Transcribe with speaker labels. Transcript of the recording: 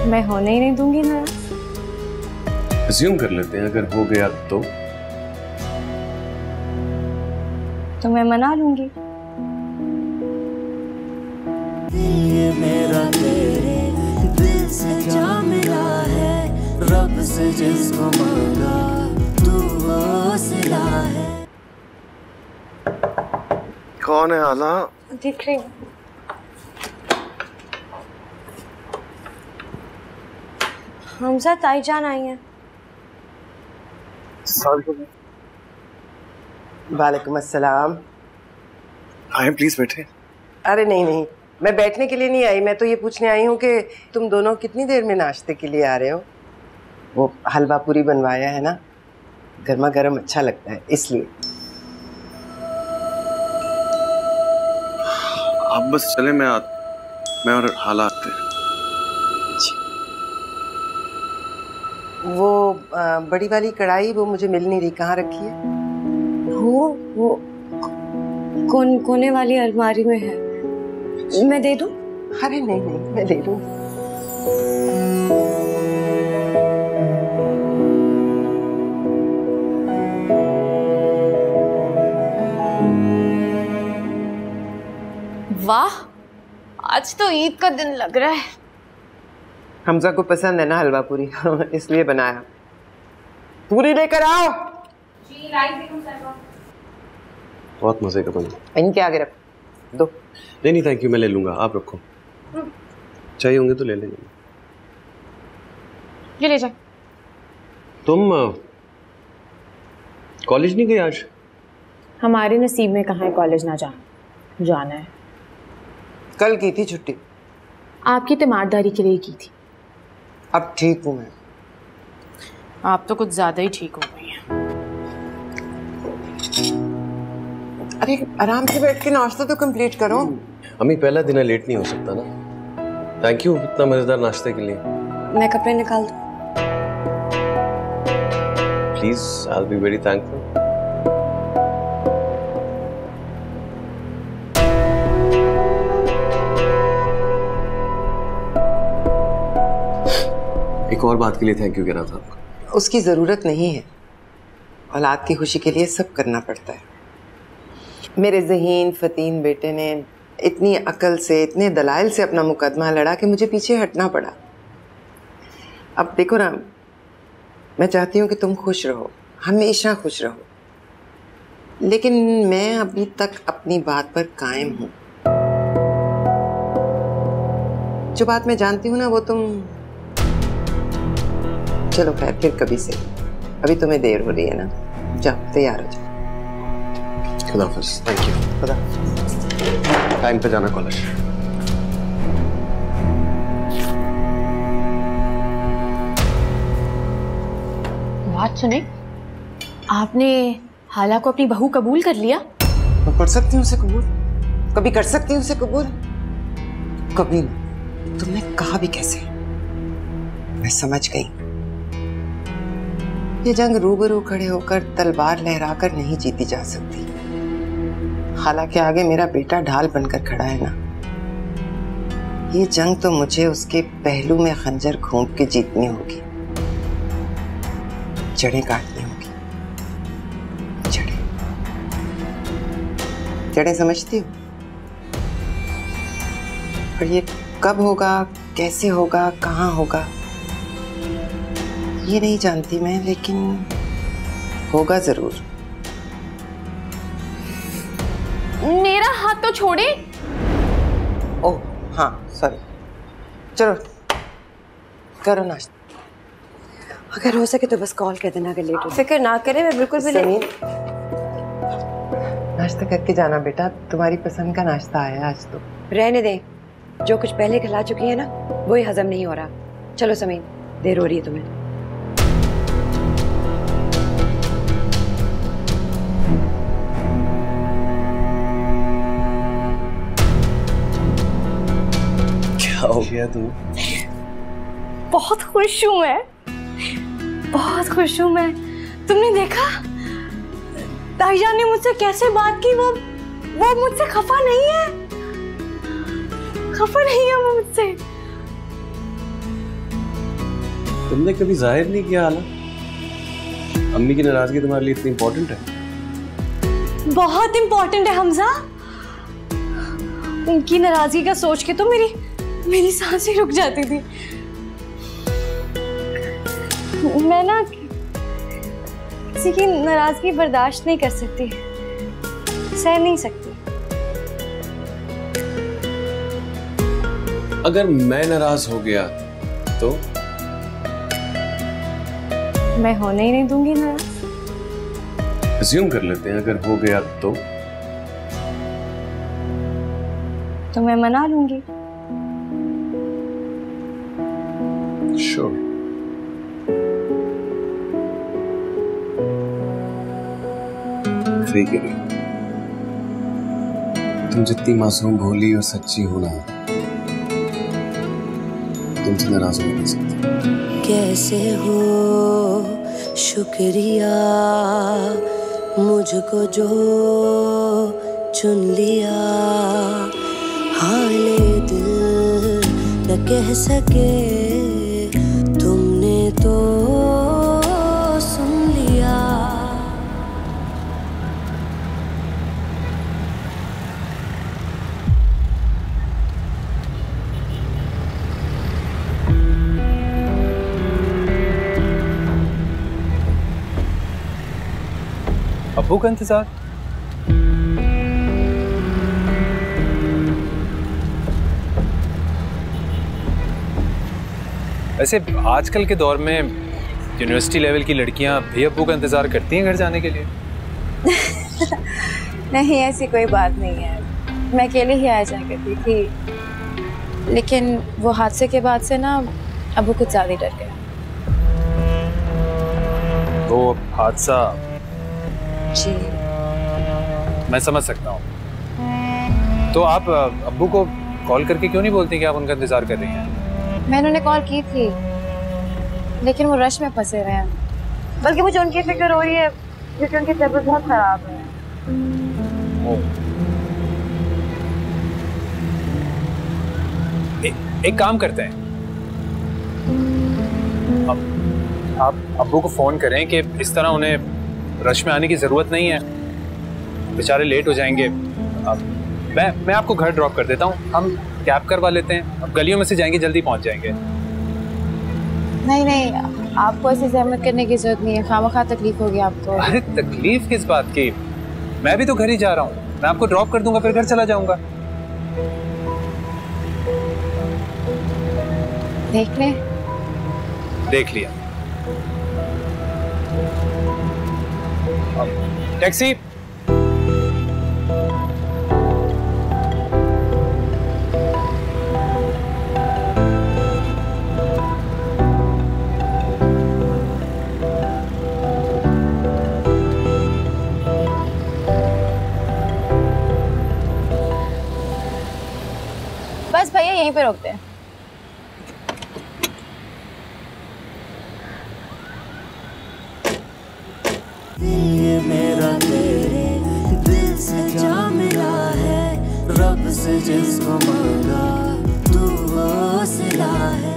Speaker 1: मैं होने ही नहीं दूंगी नाराज।
Speaker 2: अज्यूम कर लेते हैं अगर हो गया तो
Speaker 1: मैं मना लूंगी।
Speaker 3: ये मेरा तेरे दिल से जा मिला है, रब से जिसको मांगा तू वो सिला है।
Speaker 2: कौन है आला?
Speaker 1: दिख रही हूँ। हमजा ताईजान आई हैं।
Speaker 4: वालेकुम अस्सलाम।
Speaker 2: आए प्लीज बैठे।
Speaker 4: अरे नहीं नहीं, मैं बैठने के लिए नहीं आई, मैं तो ये पूछने आई हूँ कि तुम दोनों कितनी देर में नाश्ते के लिए आ रहे हो? वो हलवा पूरी बनवाया है ना, गर्मा गर्म अच्छा लगता है इसलिए।
Speaker 2: आप बस चले, मैं और हाला आते हैं।
Speaker 4: वो बड़ी वाली कढ़ाई वो मुझे मिल नहीं रही, कहाँ रखी है?
Speaker 1: वो कोने वाली अलमारी में है, मैं दे दूं?
Speaker 4: अरे नहीं नहीं, मैं दे दूं।
Speaker 1: वाह, आज तो ईद का दिन लग रहा है।
Speaker 4: हमजा को पसंद है ना हलवा पूरी इसलिए बनाया। पूरी लेकर आओ।
Speaker 1: जी लाई देखो साहब।
Speaker 2: बहुत मजे का बना।
Speaker 4: इनके आगे रख दो।
Speaker 2: नहीं थैंक यू, मैं ले लूंगा, आप रखो। चाहिए होंगे तो ले लेंगे।
Speaker 1: ये ले जा।
Speaker 2: तुम कॉलेज नहीं गए आज?
Speaker 1: हमारे नसीब में कहाँ है कॉलेज ना जाना है।
Speaker 4: कल की थी छुट्टी।
Speaker 1: आपकी तीमारदारी के लिए की थी।
Speaker 4: अब ठीक हूँ मैं।
Speaker 1: आप तो कुछ ज्यादा ही ठीक हो गई हैं।
Speaker 4: अरे आराम से बैठ के नाश्ता तो कंप्लीट करो।
Speaker 2: अम्मी पहला दिन है, लेट नहीं हो सकता ना। थैंक यू इतना मजेदार नाश्ते के लिए।
Speaker 1: मैं कपड़े निकाल दूं?
Speaker 2: Please, I will be very thankful. एक और बात के लिए थैंक यू कह रहा था आपको।
Speaker 4: उसकी जरूरत नहीं है, औलाद की खुशी के लिए सब करना पड़ता है। मेरे ज़हीन फतीन बेटे ने इतनी अकल से, इतने दलाइल से अपना मुकदमा लड़ा कि मुझे पीछे हटना पड़ा। अब देखो ना, मैं चाहती हूँ कि तुम खुश रहो, हमेशा खुश रहो, लेकिन मैं अभी तक अपनी बात पर कायम हूँ। जो बात मैं जानती हूँ ना, वो तुम चलो खैर फिर कभी से। अभी तुम्हें देर हो रही है ना, जाओ तैयार हो जाओ।
Speaker 2: खुदा हाफिज़। Thank you.
Speaker 4: खुदा।
Speaker 2: टाइम पे जाना कॉलेज।
Speaker 1: बात सुने, आपने हाला को अपनी बहू कबूल कर लिया?
Speaker 4: मैं कर सकती हूँ उसे कबूल? कभी कर सकती हूँ उसे कबूल? कभी नहीं। तुमने कहा भी कैसे? मैं समझ गई। ये जंग रूबरू खड़े होकर तलवार लहराकर नहीं जीती जा सकती। हालांकि आगे मेरा बेटा ढाल बनकर खड़ा है ना। ये जंग तो मुझे उसके पहलू में खंजर घोंप के जीतनी होगी, जड़ें काटनी होगी। जड़ें समझती हो? और ये कब होगा, कैसे होगा, कहाँ होगा, ये नहीं जानती मैं, लेकिन होगा जरूर।
Speaker 1: मेरा हाथ तो छोड़े।
Speaker 4: ओह हाँ सॉरी। चलो करो नाश्ता।
Speaker 5: अगर हो सके तो बस कॉल कर देना अगर लेट हो। फिक्र ना करे, मैं बिल्कुल भी नहीं।
Speaker 4: नाश्ता करके जाना बेटा, तुम्हारी पसंद का नाश्ता आया आज तो।
Speaker 5: रहने दे, जो कुछ पहले खिला चुकी है ना वही हजम नहीं हो रहा। चलो समीन, देर हो रही है तुम्हें।
Speaker 2: क्या हो गया तू?
Speaker 1: बहुत खुश हूँ मैं, बहुत खुश हूँ मैं। तुमने देखा ताईजान ने मुझसे कैसे बात की? वो मुझसे खफा नहीं है, खफा नहीं है वो मुझसे।
Speaker 2: तुमने कभी जाहिर नहीं किया आला। अम्मी की नाराजगी तुम्हारे लिए इतनी इंपॉर्टेंट है?
Speaker 1: बहुत इंपॉर्टेंट है हमजा। उनकी नाराजगी का सोच के तो मेरी सांसें रुक जाती थी। मैं ना किसी की नाराजगी बर्दाश्त नहीं कर सकती, सह नहीं सकती।
Speaker 2: अगर मैं नाराज हो गया तो?
Speaker 1: मैं होने ही नहीं दूंगी नाराज।
Speaker 2: अज्यूम कर लेते हैं अगर हो गया तो
Speaker 1: मैं मना लूंगी।
Speaker 2: श्योर। ठीक है, तुम जितनी मासूम, भोली और सच्ची हो ना, तुमसे नाराज हो नहीं सकती।
Speaker 3: कैसे हो शुक्रिया मुझको जो चुन लिया, हाले दिल न कह सके तुमने तो सुन लिया।
Speaker 6: अब्बू का इंतजार? वैसे आजकल के दौर में यूनिवर्सिटी लेवल की लड़कियां भी अब्बू का इंतजार करती हैं घर जाने के लिए?
Speaker 7: नहीं, ऐसी कोई बात नहीं है। मैं अकेले ही आ जाया करती थी, लेकिन वो हादसे के बाद से ना अब्बू कुछ ज़्यादा ही डर गया।
Speaker 6: वो हादसा?
Speaker 7: जी
Speaker 6: मैं समझ सकता हूँ। तो आप अब्बू को कॉल करके क्यों नहीं बोलती कि आप उनका इंतजार कर रही हैं?
Speaker 7: मैंने उन्हें कॉल की थी, लेकिन वो रश में फंसे हुए हैं। बल्कि मुझे उनकी फिक्र हो रही है क्योंकि उनकी तबीयत बहुत खराब है।
Speaker 6: एक काम करते हैं, आप अब्बू को फोन करें कि इस तरह उन्हें रश में आने की जरूरत नहीं है, बेचारे लेट हो जाएंगे। मैं आपको घर ड्रॉप कर देता हूँ, हम कैब करवा लेते हैं, अब गलियों में से जाएंगे, जल्दी पहुँच जाएंगे।
Speaker 7: नहीं, आपको ऐसी जहमत करने की जरूरत नहीं है, खामखा तकलीफ होगी आपको।
Speaker 6: अरे तकलीफ किस बात की, मैं भी तो घर ही जा रहा हूँ, मैं आपको ड्रॉप कर दूंगा फिर घर चला जाऊंगा। देख लिया। टैक्सी।
Speaker 7: बस भैया यहीं पे रोकते हैं।
Speaker 3: ये मेरा तेरे दिल से जा मिला है, रब से जिसको मांगा तू वो सिला है।